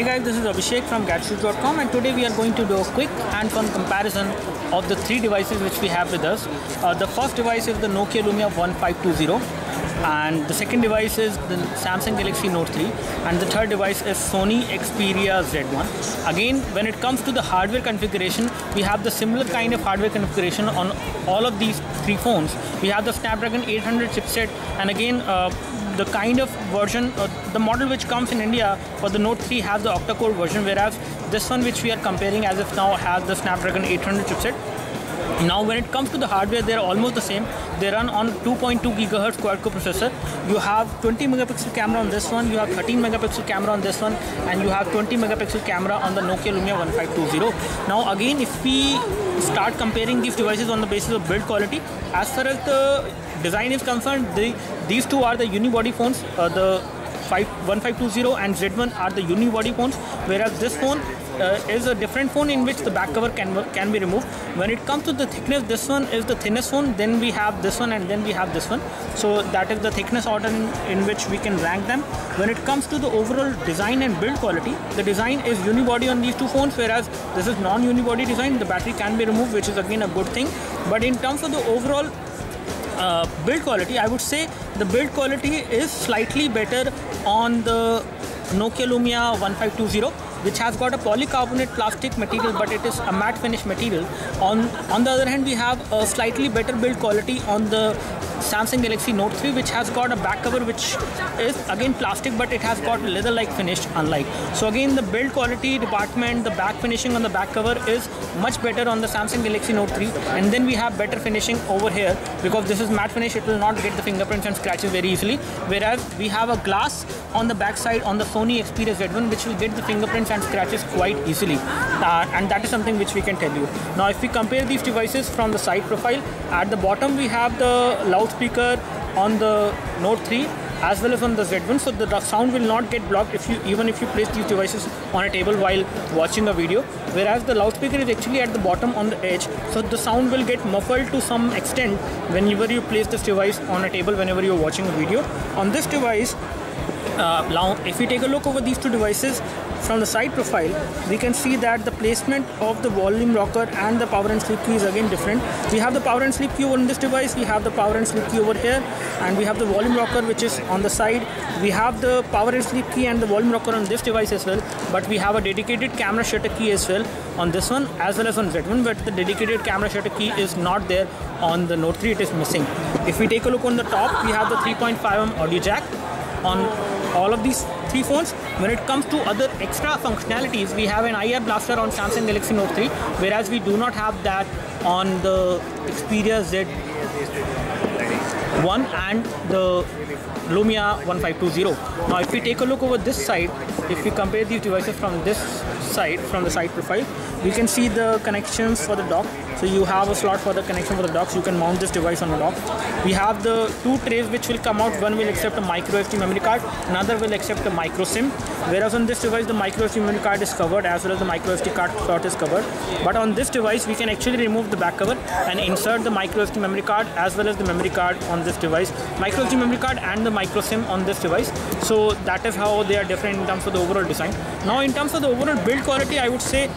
Hey guys, this is Abhishek from Gadgets.com, and today we are going to do a quick and fun comparison of the three devices which we have with us. The first device is the Nokia Lumia 1520, and the second device is the Samsung Galaxy Note 3, and the third device is Sony Xperia Z1. Again, when it comes to the hardware configuration, we have the similar kind of hardware configuration on all of these three phones. We have the Snapdragon 800 chipset, and again the kind of version, the model which comes in India for the Note 3 has the octa-core version, whereas this one which we are comparing as of now has the Snapdragon 800 chipset. Now when it comes to the hardware, they are almost the same. They run on 2.2 GHz quad-core processor. You have 20 megapixel camera on this one, you have 13 megapixel camera on this one, and you have 20 megapixel camera on the Nokia Lumia 1520. Now again, if we start comparing these devices on the basis of build quality, as far as the design is concerned, these two are the unibody phones. The 1520 and Z1 are the unibody phones, whereas this phone is a different phone in which the back cover can be removed. When it comes to the thickness, this one is the thinnest phone, then we have this one, and then we have this one. So that is the thickness order in which we can rank them. When it comes to the overall design and build quality, the design is unibody on these two phones, whereas this is non-unibody design. The battery can be removed, which is again a good thing. But in terms of the overall build quality, I would say the build quality is slightly better on the Nokia Lumia 1520, which has got a polycarbonate plastic material, but it is a matte finish material. On the other hand, we have a slightly better build quality on the Samsung Galaxy Note 3, which has got a back cover which is again plastic, but it has got leather-like finish unlike. So again, the build quality department, the back finishing on the back cover is much better on the Samsung Galaxy Note 3, and then we have better finishing over here because this is matte finish. It will not get the fingerprints and scratches very easily, whereas we have a glass on the back side on the Sony Xperia Z1 which will get the fingerprints and scratches quite easily, and that is something which we can tell you. Now if we compare these devices from the side profile, at the bottom we have the loudspeaker on the Note 3 as well as on the Z1, so the sound will not get blocked even if you place these devices on a table while watching a video, whereas the loudspeaker is actually at the bottom on the edge, so the sound will get muffled to some extent whenever you place this device on a table whenever you're watching a video. On this device, now if we take a look over these two devices from the side profile, we can see that the placement of the volume rocker and the power and sleep key is again different. We have the power and sleep key on this device, we have the power and sleep key over here, and we have the volume rocker which is on the side. We have the power and sleep key and the volume rocker on this device as well, but we have a dedicated camera shutter key as well on this one as well as on Z1, but the dedicated camera shutter key is not there on the Note 3, it is missing. If we take a look on the top, we have the 3.5mm audio jack on all of these three phones. When it comes to other extra functionalities, we have an IR blaster on Samsung Galaxy Note 3, whereas we do not have that on the Xperia Z1 and the Lumia 1520. Now if we take a look over this side, if we compare these devices from this side, from the side profile, we can see the connections for the dock. So you have a slot for the connection for the dock, so you can mount this device on the dock. We have the two trays which will come out. One will accept a micro SD memory card, another will accept a micro SIM, whereas on this device the micro SD memory card is covered as well as the micro SD card slot is covered. But on this device we can actually remove the back cover and insert the micro SD memory card as well as the memory card on this device, micro SD memory card and the micro SIM on this device. So that is how they are different in terms of the overall design. Now in terms of the overall build quality, I would say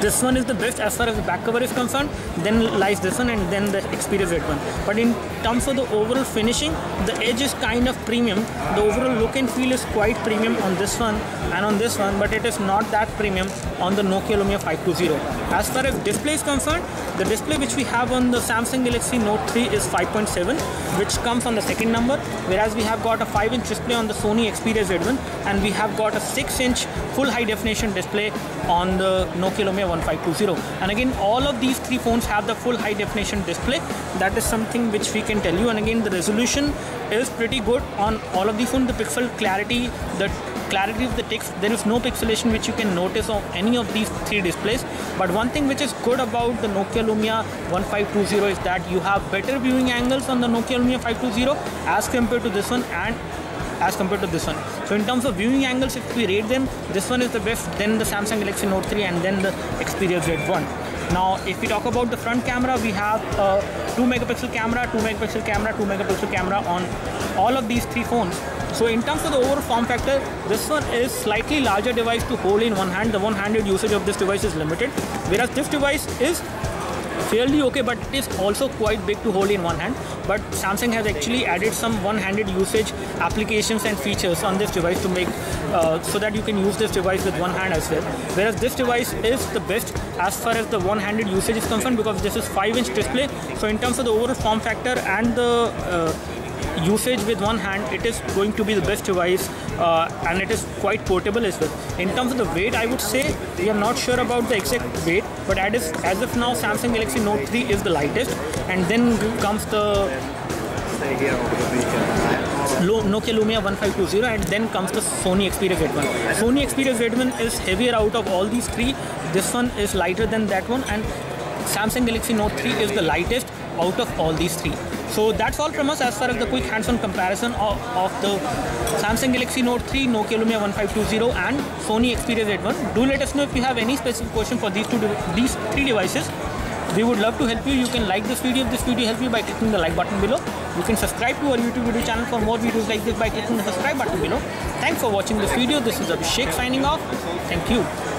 this one is the best as far as the back cover is concerned, then lies this one, and then the Xperia Z1. But in terms of the overall finishing, the edge is kind of premium. The overall look and feel is quite premium on this one and on this one, but it is not that premium on the Nokia Lumia 520. As far as display is concerned, the display which we have on the Samsung Galaxy Note 3 is 5.7, which comes on the second number, whereas we have got a 5-inch display on the Sony Xperia Z1, and we have got a 6-inch full high definition display on the Nokia Lumia 1520. And again, all of these three phones have the full high definition display. That is something which we can tell you. And again, the resolution is pretty good on all of these phones. The pixel clarity, the clarity of the text, there is no pixelation which you can notice on any of these three displays. But one thing which is good about the Nokia Lumia 1520 is that you have better viewing angles on the Nokia Lumia 520 as compared to this one and as compared to this one. So in terms of viewing angles, if we rate them, this one is the best, then the Samsung Galaxy Note 3, and then the Xperia Z1. Now, if we talk about the front camera, we have a 2 megapixel camera, 2 megapixel camera, 2 megapixel camera on all of these three phones. So in terms of the overall form factor, this one is slightly larger device to hold in one hand. The one-handed usage of this device is limited, whereas this device is fairly okay, but it is also quite big to hold in one hand. But Samsung has actually added some one-handed usage applications and features on this device to make so that you can use this device with one hand as well. Whereas this device is the best as far as the one-handed usage is concerned, because this is 5-inch display. So in terms of the overall form factor and the usage with one hand, it is going to be the best device, and it is quite portable as well. In terms of the weight, I would say we are not sure about the exact weight, but as of now, Samsung Galaxy Note 3 is the lightest, and then comes the Nokia Lumia 1520, and then comes the Sony Xperia Z1. Sony Xperia Z1 is heavier out of all these three. This one is lighter than that one, and Samsung Galaxy Note 3 is the lightest out of all these three. So that's all from us as far as the quick hands-on comparison of the Samsung Galaxy Note 3, Nokia Lumia 1520 and Sony Xperia Z1. Do let us know if you have any specific question for these three devices. We would love to help you. You can like this video if this video helped you by clicking the like button below. You can subscribe to our YouTube video channel for more videos like this by clicking the subscribe button below. Thanks for watching this video. This is Abhishek signing off. Thank you.